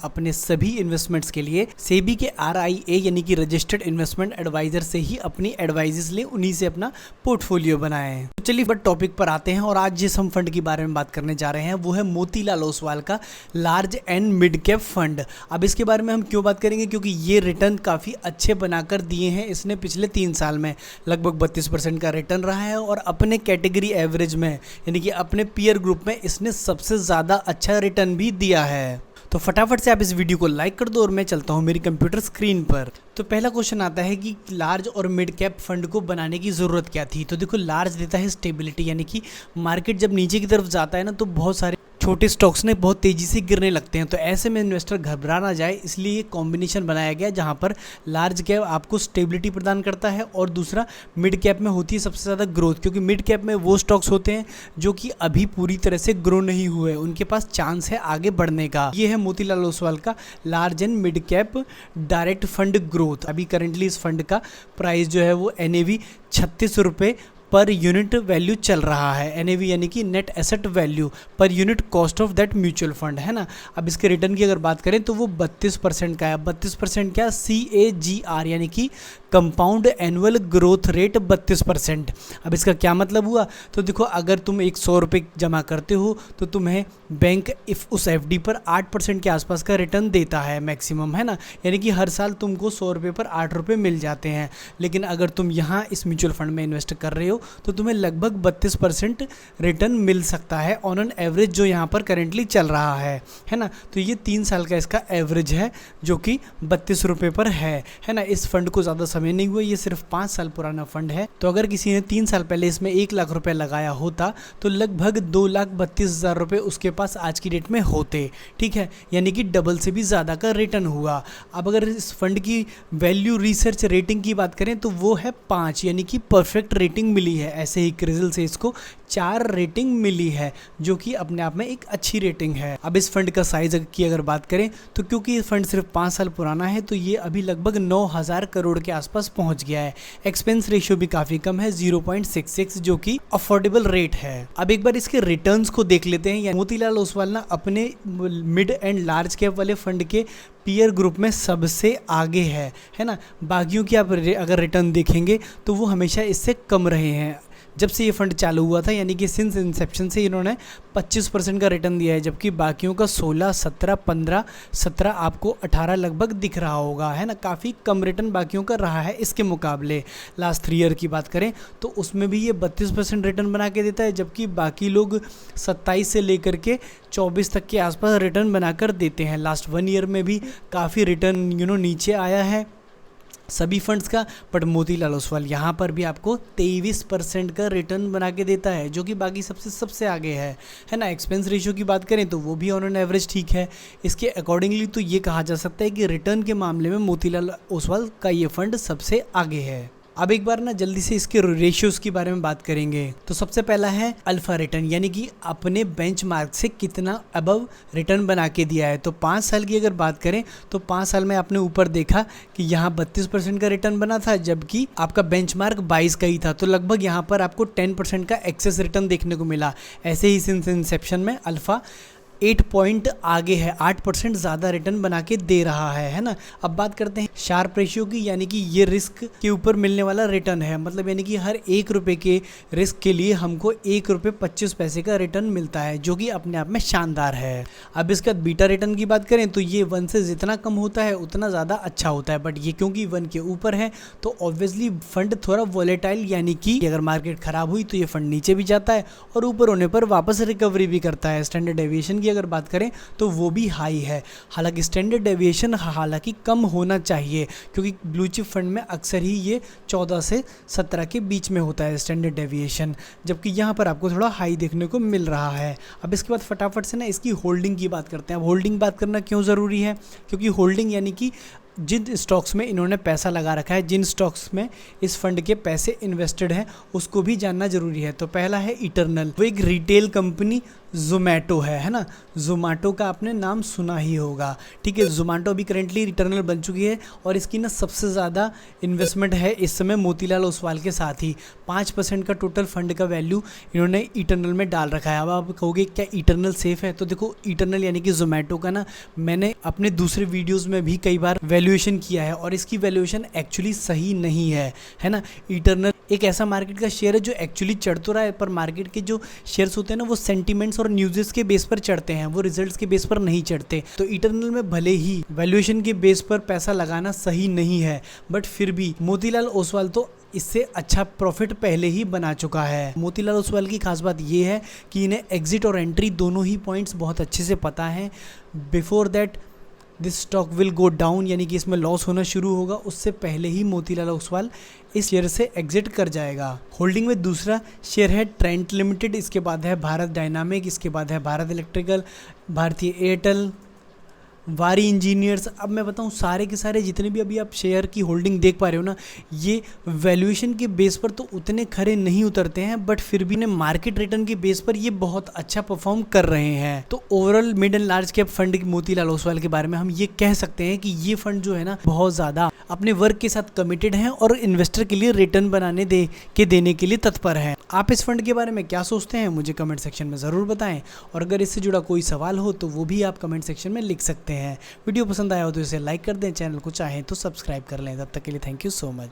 अपने सभी इन्वेस्टमेंट्स के लिए सेबी के RIA यानी कि रजिस्टर्ड इन्वेस्टमेंट एडवाइजर से ही अपनी एडवाइजेस ले, उन्हीं से अपना पोर्टफोलियो बनाएं। तो चलिए बट टॉपिक पर आते हैं और आज जिस हम फंड के बारे में बात करने जा रहे हैं वो है मोतीलाल ओसवाल का large and mid cap fund. अब इसके बारे में हम क्यों बात करेंगे, क्योंकि ये रिटर्न काफ़ी अच्छे बनाकर दिए हैं। इसने पिछले 3 साल में लगभग 32% का रिटर्न रहा है और अपने कैटेगरी एवरेज में यानी कि अपने पीयर ग्रुप में इसने सबसे ज़्यादा अच्छा रिटर्न भी दिया है। तो फटाफट से आप इस वीडियो को लाइक कर दो और मैं चलता हूँ मेरी कंप्यूटर स्क्रीन पर। तो पहला क्वेश्चन आता है कि लार्ज और मिड कैप फंड को बनाने की ज़रूरत क्या थी। तो देखो, लार्ज देता है स्टेबिलिटी, यानी कि मार्केट जब नीचे की तरफ जाता है ना तो बहुत सारे छोटे स्टॉक्स ने बहुत तेज़ी से गिरने लगते हैं। तो ऐसे में इन्वेस्टर घबरा ना जाए, इसलिए ये कॉम्बिनेशन बनाया गया जहाँ पर लार्ज कैप आपको स्टेबिलिटी प्रदान करता है और दूसरा मिड कैप में होती है सबसे ज़्यादा ग्रोथ, क्योंकि मिड कैप में वो स्टॉक्स होते हैं जो कि अभी पूरी तरह से ग्रो नहीं हुए, उनके पास चांस है आगे बढ़ने का। ये है मोतीलाल ओसवाल का large and mid cap direct fund growth. अभी करेंटली इस फंड का प्राइस जो है वो NAV 36 रुपये पर यूनिट वैल्यू चल रहा है। NAV यानी कि net asset value per unit cost of that mutual fund है ना। अब इसके रिटर्न की अगर बात करें तो वो 32% का है। 32% क्या, CAGR यानी कि कंपाउंड एनुअल ग्रोथ रेट 32%। अब इसका क्या मतलब हुआ, तो देखो अगर तुम 100 रुपये जमा करते हो तो तुम्हें बैंक उस FD पर 8% के आसपास का रिटर्न देता है मैक्सिमम, है ना। यानी कि हर साल तुमको 100 रुपये पर 8 रुपये मिल जाते हैं। लेकिन अगर तुम यहाँ इस म्यूचुअल फंड में इन्वेस्ट कर रहे हो तो तुम्हें लगभग 32% रिटर्न मिल सकता है ऑन एन एवरेज, जो यहाँ पर करेंटली चल रहा है ना। तो ये 3 साल का इसका एवरेज है जो कि 32 रुपये पर है ना। इस फंड को ज़्यादा समय नहीं हुआ, ये सिर्फ 5 साल पुराना फंड है। तो अगर किसी ने 3 साल पहले इसमें 1 लाख रुपए लगाया होता तो लगभग 2,32,000 रुपये उसके पास आज की डेट में होते, ठीक है। यानी कि डबल से भी ज़्यादा का रिटर्न हुआ। अब अगर इस फंड की वैल्यू रिसर्च रेटिंग की बात करें तो वो है 5, यानी कि परफेक्ट रेटिंग मिली है। ऐसे ही क्रिजल से इसको 4 रेटिंग मिली है, जो कि अपने आप में एक अच्छी रेटिंग है। अब इस फंड का साइज की अगर बात करें तो क्योंकि ये फंड सिर्फ 5 साल पुराना है तो ये अभी लगभग 9,000 करोड़ के आसपास पहुंच गया है। एक्सपेंस रेशियो भी काफ़ी कम है, 0.66, जो कि अफोर्डेबल रेट है। अब एक बार इसके रिटर्न्स को देख लेते हैं। मोतीलाल ओसवाल ना अपने मिड एंड लार्ज कैप वाले फंड के पीयर ग्रुप में सबसे आगे है ना। बाकियों की आप अगर रिटर्न देखेंगे तो वो हमेशा इससे कम रहे हैं जब से ये फंड चालू हुआ था, यानी कि सिंस इंसेप्शन से इन्होंने 25% का रिटर्न दिया है, जबकि बाकियों का 16, 17, 15, 17, आपको 18 लगभग दिख रहा होगा, है ना। काफ़ी कम रिटर्न बाकियों का रहा है इसके मुकाबले। लास्ट 3 ईयर की बात करें तो उसमें भी ये 32% रिटर्न बना के देता है, जबकि बाकी लोग 27 से लेकर के 24 तक के आसपास रिटर्न बनाकर देते हैं। लास्ट 1 ईयर में भी काफ़ी रिटर्न नीचे आया है सभी फंड्स का, बट मोतीलाल ओसवाल यहाँ पर भी आपको 23% का रिटर्न बना के देता है, जो कि बाकी सबसे आगे है ना। एक्सपेंस रेशियो की बात करें तो वो भी ऑन एन एवरेज ठीक है। इसके अकॉर्डिंगली तो ये कहा जा सकता है कि रिटर्न के मामले में मोतीलाल ओसवाल का ये फंड सबसे आगे है। अब एक बार ना जल्दी से इसके रेशियोज के बारे में बात करेंगे। तो सबसे पहला है अल्फा रिटर्न, यानी कि अपने बेंचमार्क से कितना अबव रिटर्न बना के दिया है। तो 5 साल की अगर बात करें तो 5 साल में आपने ऊपर देखा कि यहाँ 32% का रिटर्न बना था, जबकि आपका बेंचमार्क 22 का ही था। तो लगभग यहाँ पर आपको 10% का एक्सेस रिटर्न देखने को मिला। ऐसे ही सिंस इंसेप्शन में अल्फा 8 पॉइंट आगे है, 8% ज़्यादा रिटर्न बना के दे रहा है ना। अब बात करते हैं शार्प रेशियो की, यानी कि ये रिस्क के ऊपर मिलने वाला रिटर्न है। मतलब यानी कि हर 1 रुपये के रिस्क के लिए हमको 1 रुपये 25 पैसे का रिटर्न मिलता है, जो कि अपने आप में शानदार है। अब इसका बीटा रिटर्न की बात करें तो ये 1 से जितना कम होता है उतना ज़्यादा अच्छा होता है, बट ये क्योंकि 1 के ऊपर है तो ऑब्वियसली फंड थोड़ा वॉलेटाइल, यानी कि अगर मार्केट ख़राब हुई तो ये फंड नीचे भी जाता है और ऊपर होने पर वापस रिकवरी भी करता है। स्टैंडर्ड डेविएशन अगर बात करें तो वो भी हाई है। हालांकि स्टैंडर्ड डेविएशन कम होना चाहिए, क्योंकि ब्लू चिप फंड में अक्सर ही ये 14 से 17 के बीच में होता है स्टैंडर्ड डेविएशन, जबकि यहाँ पर आपको थोड़ा हाई देखने को मिल रहा है। अब इसके बाद फटाफट से ना इसकी होल्डिंग की बात करते हैं। अब होल्डिंग बात करना क्यों ज़रूरी है, क्योंकि होल्डिंग यानी कि जिन स्टॉक्स में इन्होंने पैसा लगा रखा है, जिन स्टॉक्स में इस फंड के पैसे इन्वेस्टेड हैं, उसको भी जानना जरूरी है। तो पहला है इटरनल, वो एक रिटेल कंपनी जोमेटो है ना। जोमेटो का आपने नाम सुना ही होगा, ठीक है। जोमेटो अभी करेंटली इटरनल बन चुकी है और इसकी ना सबसे ज़्यादा इन्वेस्टमेंट है इस समय मोतीलाल ओसवाल के साथ ही। 5% का टोटल फंड का वैल्यू इन्होंने इटरनल में डाल रखा है। अब आप कहोगे क्या इटरनल सेफ है? तो देखो, इटरनल यानी कि जोमेटो का ना मैंने अपने दूसरे वीडियोस में भी कई बार वैल्यूएशन किया है और इसकी वैल्यूएशन एक्चुअली सही नहीं है ना। इटरनल एक ऐसा मार्केट का शेयर है जो एक्चुअली चढ़ तो रहा है, पर मार्केट के जो शेयर्स होते हैं ना वो सेंटीमेंट्स और न्यूज़ेस के बेस पर चढ़ते हैं, वो रिजल्ट्स के बेस पर नहीं चढ़ते। तो इटरनल में भले ही वैल्यूएशन के बेस पर पैसा लगाना सही नहीं है, बट फिर भी मोतीलाल ओसवाल तो इससे अच्छा प्रॉफिट पहले ही बना चुका है। मोतीलाल ओसवाल की खास बात ये है कि इन्हें एग्जिट और एंट्री दोनों ही पॉइंट्स बहुत अच्छे से पता है। Before that this stock will go down, यानी कि इसमें लॉस होना शुरू होगा, उससे पहले ही मोतीलाल ओसवाल इस शेयर से एग्जिट कर जाएगा। होल्डिंग में दूसरा शेयर है ट्रेंट लिमिटेड, इसके बाद है भारत डायनामिक, इसके बाद है भारत इलेक्ट्रिकल, भारतीय एयरटेल, वारी इंजीनियर्स। अब मैं बताऊं, सारे के सारे जितने भी अभी आप शेयर की होल्डिंग देख पा रहे हो ना, ये वैल्यूएशन के बेस पर तो उतने खरे नहीं उतरते हैं, बट फिर भी मार्केट रिटर्न के बेस पर ये बहुत अच्छा परफॉर्म कर रहे हैं। तो overall mid and large cap fund Motilal Oswal के बारे में हम ये कह सकते हैं कि ये फंड जो है ना बहुत ज़्यादा अपने वर्क के साथ कमिटेड हैं और इन्वेस्टर के लिए रिटर्न देने के लिए तत्पर हैं। आप इस फंड के बारे में क्या सोचते हैं मुझे कमेंट सेक्शन में ज़रूर बताएं, और अगर इससे जुड़ा कोई सवाल हो तो वो भी आप कमेंट सेक्शन में लिख सकते हैं। वीडियो पसंद आया हो तो इसे लाइक कर दें, चैनल को चाहें तो सब्सक्राइब कर लें। तब तक के लिए थैंक यू सो मच।